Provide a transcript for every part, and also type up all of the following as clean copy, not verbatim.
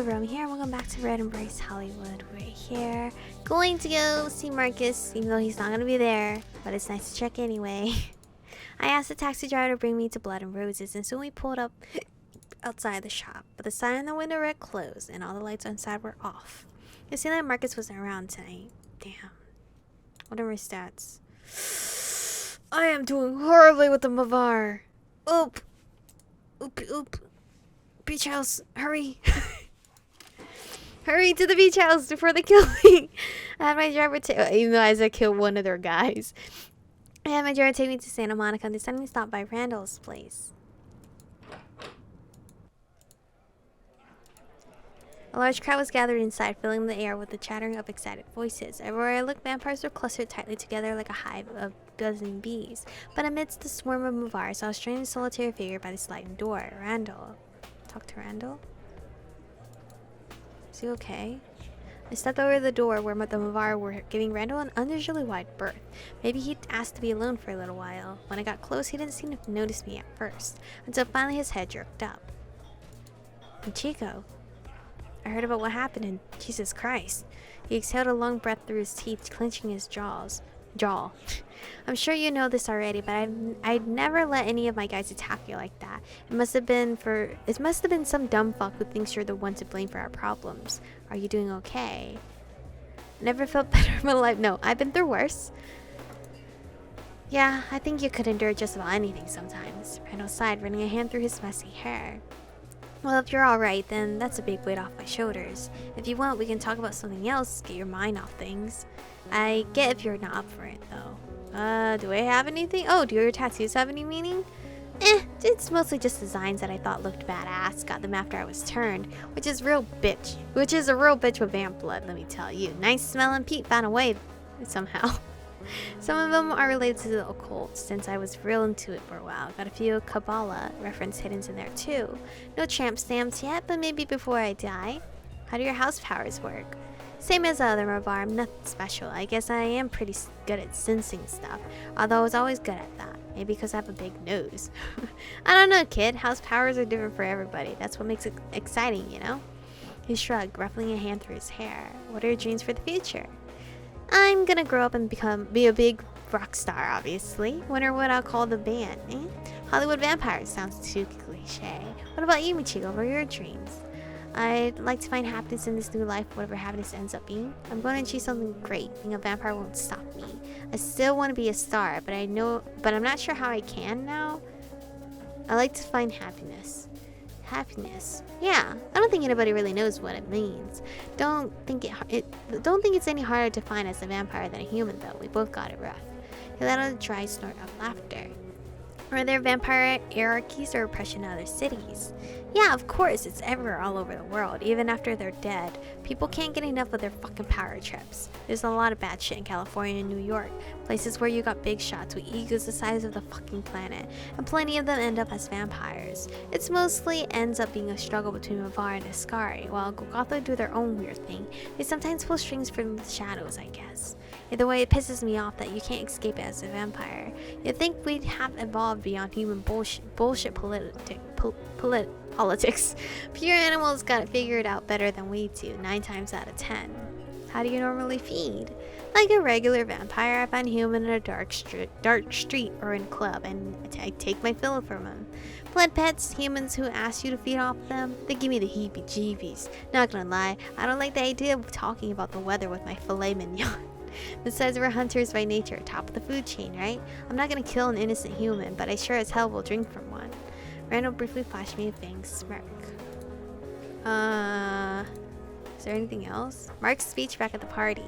Aromie here, and welcome back to Red Embrace Hollywood. We're here going to go see Markus, even though he's not going to be there, but it's nice to check anyway. I asked the taxi driver to bring me to Blood and Roses, and soon we pulled up outside the shop, but the sign on the window read closed, and all the lights inside were off. It seemed like Markus wasn't around tonight. Damn. What are my stats? I am doing horribly with the Mavar. Oop. Beach house, hurry. Hurry to the beach house before they kill me. I had my driver even though I killed one of their guys. I had my driver take me to Santa Monica, and they suddenly stopped by Randall's place. A large crowd was gathered inside, filling the air with the chattering of excited voices. Everywhere I looked, vampires were clustered tightly together like a hive of buzzing bees. But amidst the swarm of Mavar, I saw a strange solitary figure by the sliding door. Randall. Talk to Randall? Is he okay? I stepped over the door where the Mavar were giving Randall an unusually wide berth. Maybe he'd asked to be alone for a little while. When I got close, he didn't seem to notice me at first, until finally his head jerked up. And Chico. I heard about what happened, and Jesus Christ. He exhaled a long breath through his teeth, clenching his jaw. I'm sure you know this already, but I'd never let any of my guys attack you like that. It must have been some dumb fuck who thinks you're the one to blame for our problems. Are you doing okay? I never felt better in my life. No, I've been through worse. Yeah, I think you could endure just about anything sometimes. Randall sighed, running a hand through his messy hair. Well, if you're alright, then that's a big weight off my shoulders. If you want, we can talk about something else, get your mind off things. I get if you're not up for it, though. Do I have anything? Oh, do your tattoos have any meaning? It's mostly just designs that I thought looked badass. Got them after I was turned, which is a real bitch with vamp blood, let me tell you. Nice smelling Pete found a way somehow. Some of them are related to the occult, since I was real into it for a while. Got a few Kabbalah reference hidden in there too. No tramp stamps yet, but maybe before I die. How do your house powers work? Same as the other Mavar, nothing special. I guess I am pretty good at sensing stuff, although I was always good at that. Maybe because I have a big nose. I don't know, kid. House powers are different for everybody. That's what makes it exciting, you know? He shrugged, ruffling a hand through his hair. What are your dreams for the future? I'm gonna grow up and be a big rock star, obviously. Wonder what I'll call the band, eh? Hollywood Vampires sounds too cliche. What about you, Michiko? What are your dreams? I'd like to find happiness in this new life, whatever happiness ends up being. I'm going to achieve something great. Being a vampire won't stop me. I still want to be a star, but I'm not sure how I can now. I like to find happiness. Happiness. Yeah, I don't think anybody really knows what it means. Don't think it's any harder to find as a vampire than a human, though. We both got it rough. He let out a dry snort of laughter. Are there vampire hierarchies or oppression in other cities? Yeah, of course, it's everywhere all over the world, even after they're dead. People can't get enough of their fucking power trips. There's a lot of bad shit in California and New York, places where you got big shots with egos the size of the fucking planet, and plenty of them end up as vampires. It mostly ends up being a struggle between Mavar and Ascari, while Golgotha do their own weird thing. They sometimes pull strings from the shadows, I guess. Either way, it pisses me off that you can't escape it as a vampire. You'd think we'd have evolved beyond human bullshit politics. Pure animals got it figured out better than we do, 9 times out of 10. How do you normally feed? Like a regular vampire, I find human in a dark street or in a club, and I take my fill from them. Blood pets, humans who ask you to feed off them, they give me the heebie-jeebies. Not gonna lie, I don't like the idea of talking about the weather with my filet mignon. Besides, we're hunters by nature, top of the food chain, right? I'm not gonna kill an innocent human, but I sure as hell will drink from one. Randall briefly flashed me a fanged smirk. Is there anything else? Mark's speech back at the party.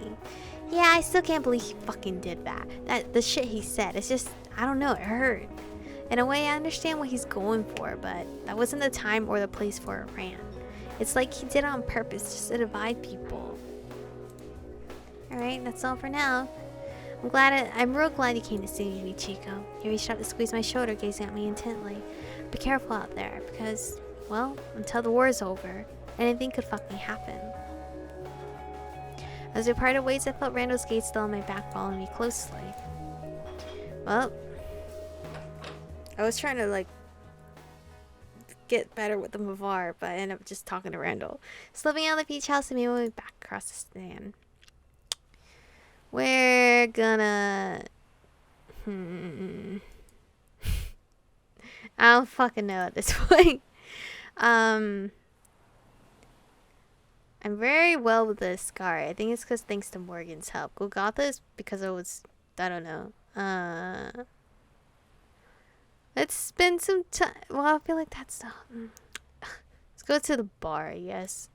Yeah, I still can't believe he fucking did that. The shit he said, it's just, I don't know, it hurt. In a way, I understand what he's going for, but that wasn't the time or the place for a rant. It's like he did it on purpose, just to divide people. Alright, that's all for now. I'm real glad you came to see me, Chico. He reached out to squeeze my shoulder, gazing at me intently. Be careful out there, because, well, until the war's over, anything could fucking happen. As we parted ways, I felt Randall's gaze still on my back, following me closely. Well, I was trying to, get better with them afar, but I end up just talking to Randall. Slipping out of the beach house and moving back across the stand. We're gonna... I don't fucking know at this point. I'm very well with this scar. I think it's because thanks to Morgan's help. Golgotha is because I was... I don't know. It's been some time. Well, I feel like that's the... Let's go to the bar, I guess.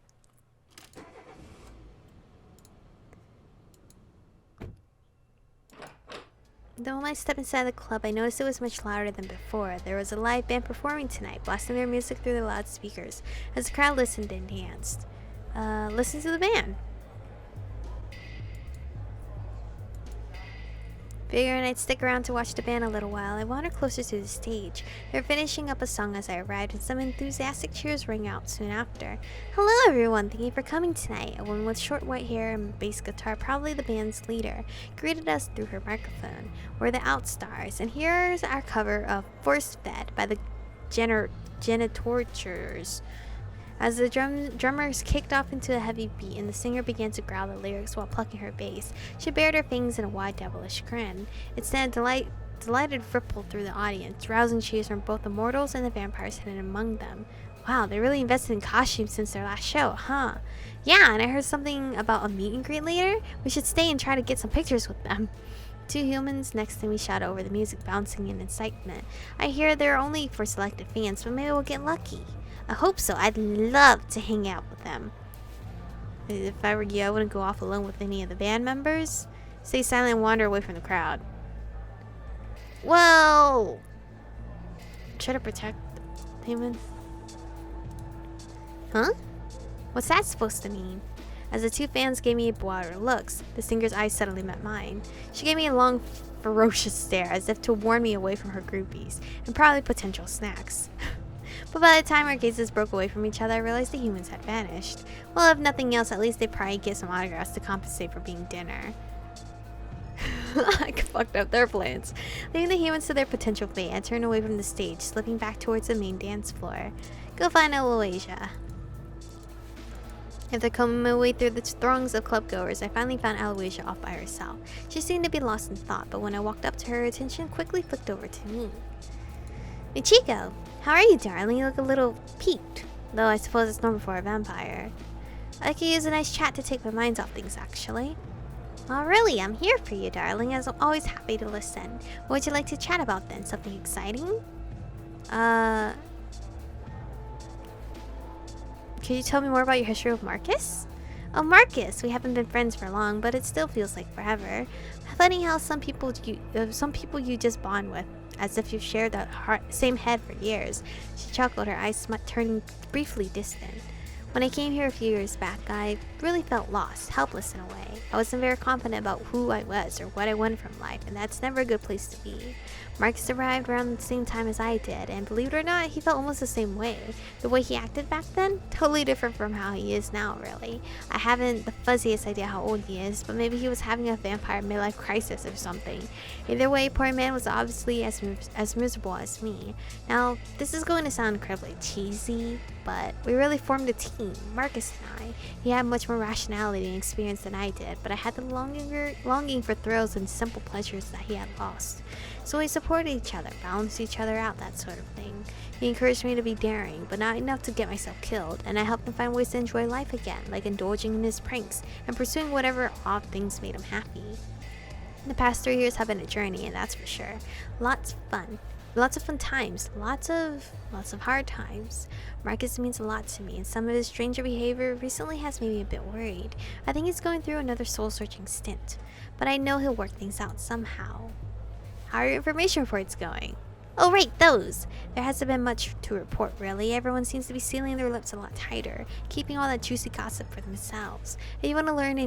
The moment I stepped inside the club, I noticed it was much louder than before. There was a live band performing tonight, blasting their music through the loudspeakers. As the crowd listened and danced. Listen to the band. Figuring I'd stick around to watch the band a little while, I wandered closer to the stage. They were finishing up a song as I arrived, and some enthusiastic cheers rang out soon after. Hello everyone, thank you for coming tonight. A woman with short white hair and bass guitar, probably the band's leader, greeted us through her microphone. We're the Outstars, and here's our cover of Force Fed by the Genitortures. As the drummers kicked off into a heavy beat and the singer began to growl the lyrics while plucking her bass, she bared her fangs in a wide devilish grin. It sent a delighted ripple through the audience, rousing cheers from both the mortals and the vampires hidden among them. Wow, they really invested in costumes since their last show, huh? Yeah, and I heard something about a meet and greet later. We should stay and try to get some pictures with them. Two humans next to me shout over the music, bouncing in excitement. I hear they're only for selected fans, but maybe we'll get lucky. I hope so. I'd love to hang out with them. If I were you, I wouldn't go off alone with any of the band members. Stay silent and wander away from the crowd. Well... Try to protect the humans. Huh? What's that supposed to mean? As the two fans gave me broader looks, the singer's eyes suddenly met mine. She gave me a long, ferocious stare, as if to warn me away from her groupies, and probably potential snacks. But by the time our gazes broke away from each other, I realized the humans had vanished. Well, if nothing else, at least they'd probably get some autographs to compensate for being dinner. I fucked up their plans. Leaving the humans to their potential fate, I turned away from the stage, slipping back towards the main dance floor. Go find Aloysia. After combing my way through the throngs of clubgoers, I finally found Aloysia off by herself. She seemed to be lost in thought, but when I walked up to her, attention quickly flicked over to me. Hey, Chico! How are you, darling? You look a little peaked. Though I suppose it's normal for a vampire. I could use a nice chat to take my mind off things, actually. Oh, really? I'm here for you, darling, as I'm always happy to listen. What would you like to chat about, then? Something exciting? Can you tell me more about your history with Markus? Oh, Markus! We haven't been friends for long, but it still feels like forever. Funny how some people you just bond with, as if you've shared the same head for years. She chuckled, her eyes turning briefly distant. When I came here a few years back, I really felt lost, helpless in a way. I wasn't very confident about who I was or what I wanted from life, and that's never a good place to be. Markus arrived around the same time as I did, and believe it or not, he felt almost the same way. The way he acted back then, totally different from how he is now, really. I haven't the fuzziest idea how old he is, but maybe he was having a vampire midlife crisis or something. Either way, poor man was obviously as miserable as me. Now, this is going to sound incredibly cheesy, but we really formed a team, Markus and I. He had much more rationality and experience than I did, but I had the longing for thrills and simple pleasures that he had lost. So we supported each other, balanced each other out, that sort of thing. He encouraged me to be daring, but not enough to get myself killed, and I helped him find ways to enjoy life again, like indulging in his pranks and pursuing whatever odd things made him happy. The past 3 years have been a journey, and that's for sure. Lots of fun times, lots of hard times. Markus means a lot to me, and some of his stranger behavior recently has made me a bit worried. I think he's going through another soul-searching stint, but I know he'll work things out somehow. How are your information reports going? Oh, right, those! There hasn't been much to report, really. Everyone seems to be sealing their lips a lot tighter, keeping all that juicy gossip for themselves. If you want to learn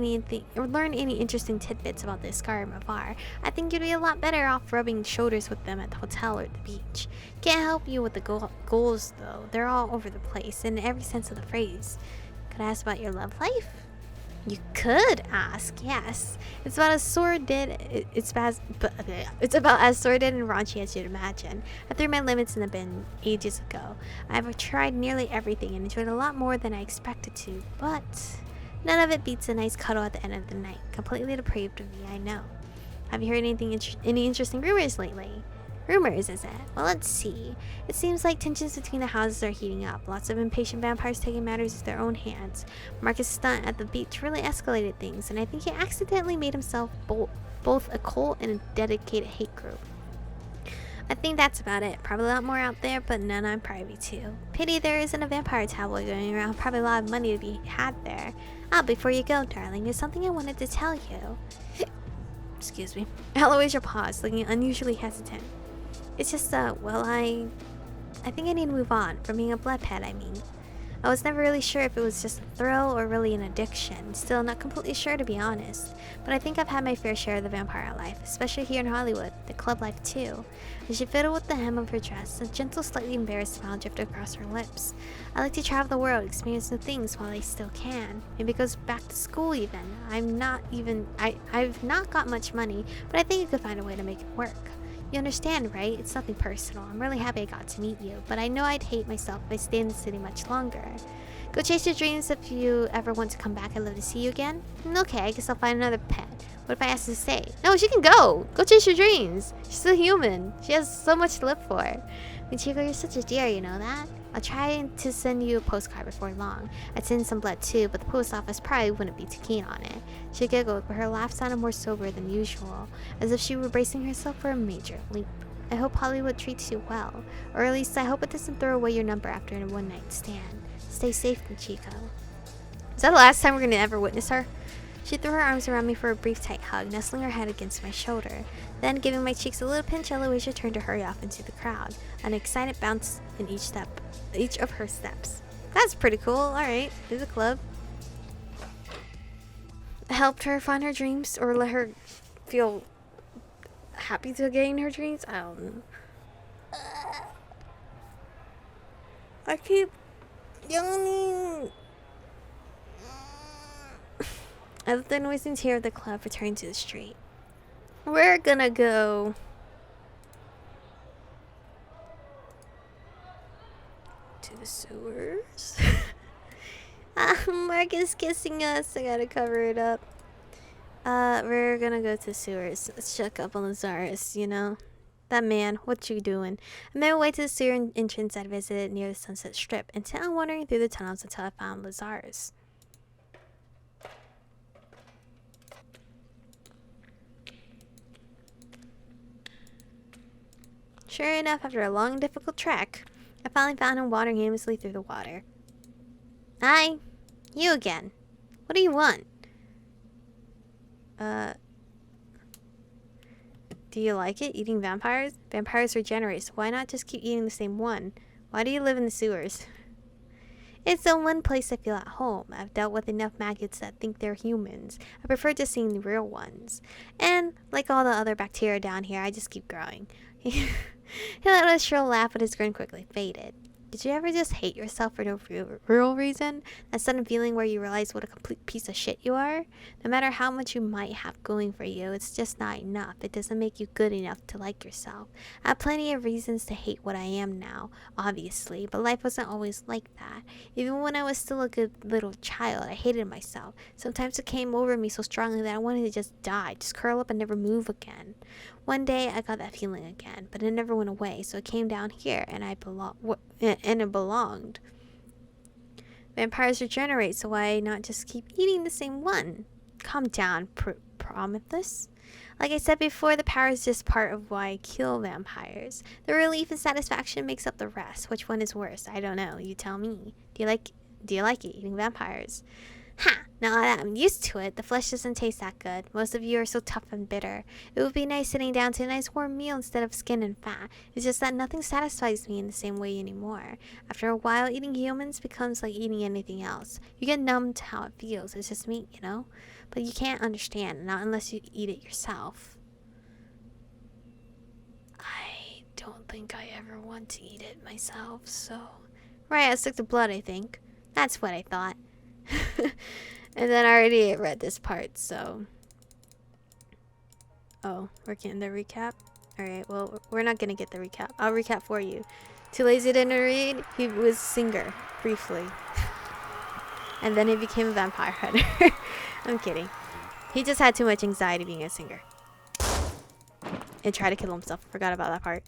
any interesting tidbits about this scar from afar, I think you'd be a lot better off rubbing shoulders with them at the hotel or the beach. Can't help you with the goals, though. They're all over the place, in every sense of the phrase. Could I ask about your love life? You could ask, yes. It's about as sordid. It's about as sordid and raunchy as you'd imagine. I threw my limits in the bin ages ago. I've tried nearly everything and enjoyed a lot more than I expected to, but none of it beats a nice cuddle at the end of the night. Completely depraved of me, I know. Have you heard any interesting rumors lately? Rumors, is it? Well, let's see. It seems like tensions between the houses are heating up. Lots of impatient vampires taking matters into their own hands. Markus' stunt at the beach really escalated things, and I think he accidentally made himself both a cult and a dedicated hate group. I think that's about it. Probably a lot more out there, but none I'm privy to. Pity there isn't a vampire tabloid going around. Probably a lot of money to be had there. Before you go, darling, there's something I wanted to tell you. Excuse me. Aloysia paused, looking unusually hesitant. It's just, well, I think I need to move on. From being a blood pet, I mean. I was never really sure if it was just a thrill or really an addiction. Still not completely sure, to be honest. But I think I've had my fair share of the vampire life, especially here in Hollywood, the club life too. As she fiddled with the hem of her dress, a gentle, slightly embarrassed smile drifted across her lips. I like to travel the world, experience new things while I still can. Maybe goes back to school even. I've not got much money, but I think I could find a way to make it work. You understand, right? It's nothing personal. I'm really happy I got to meet you, but I know I'd hate myself if I stayed in the city much longer. Go chase your dreams if you ever want to come back. I'd love to see you again. Okay, I guess I'll find another pet. What if I ask her to stay? No, she can go! Go chase your dreams! She's still human. She has so much to live for. Chico, you're such a dear, you know that? I'll try to send you a postcard before long. I'd send some blood too, but the post office probably wouldn't be too keen on it. She giggled, but her laugh sounded more sober than usual, as if she were bracing herself for a major leap. I hope Hollywood treats you well, or at least I hope it doesn't throw away your number after a one-night stand. Stay safe, Chico. Is that the last time we're gonna ever witness her? She threw her arms around me for a brief tight hug, nestling her head against my shoulder. Then, giving my cheeks a little pinch, Aloysia turned to hurry off into the crowd, an excited bounce in each of her steps. That's pretty cool. Alright, there's a club. Helped her find her dreams, or let her feel happy to gain her dreams? I don't know. I keep yawning. As the noise and cheer of the club returned to the street, we're gonna go to the sewers. Markus kissing us. I gotta cover it up. We're gonna go to the sewers. Let's check up on Lazarus, you know. That man, what you doing? I made my way to the sewer entrance I'd visited near the Sunset Strip, intent on wandering through the tunnels until I found Lazarus. Sure enough, after a long and difficult trek, I finally found him wandering aimlessly through the water. Hi, you again. What do you want? Do you like it, eating vampires? Vampires regenerate, so why not just keep eating the same one? Why do you live in the sewers? It's the one place I feel at home. I've dealt with enough maggots that think they're humans. I prefer just seeing the real ones. And, like all the other bacteria down here, I just keep growing. He let out a shrill laugh, but his grin quickly faded. Did you ever just hate yourself for no real reason? That sudden feeling where you realize what a complete piece of shit you are? No matter how much you might have going for you, it's just not enough. It doesn't make you good enough to like yourself. I have plenty of reasons to hate what I am now, obviously, but life wasn't always like that. Even when I was still a good little child, I hated myself. Sometimes it came over me so strongly that I wanted to just die, just curl up and never move again. One day I got that feeling again, but it never went away, so it came down here, and it belonged. Vampires regenerate, so why not just keep eating the same one? Calm down, Prometheus. Like I said before, the power is just part of why I kill vampires. The relief and satisfaction makes up the rest. Which one is worse? I don't know. You tell me. Do you like it, eating vampires? Ha! Now that I'm used to it, the flesh doesn't taste that good. Most of you are so tough and bitter. It would be nice sitting down to a nice warm meal instead of skin and fat. It's just that nothing satisfies me in the same way anymore. After a while, eating humans becomes like eating anything else. You get numb to how it feels. It's just meat, you know? But you can't understand, not unless you eat it yourself. I don't think I ever want to eat it myself, so... Right, I stick to blood, I think. That's what I thought. And then I already read this part, so... Oh, we're getting the recap? Alright, well, we're not gonna get the recap. I'll recap for you. Too lazy to read? He was a singer, briefly. And then he became a vampire hunter. I'm kidding. He just had too much anxiety being a singer. And tried to kill himself. Forgot about that part.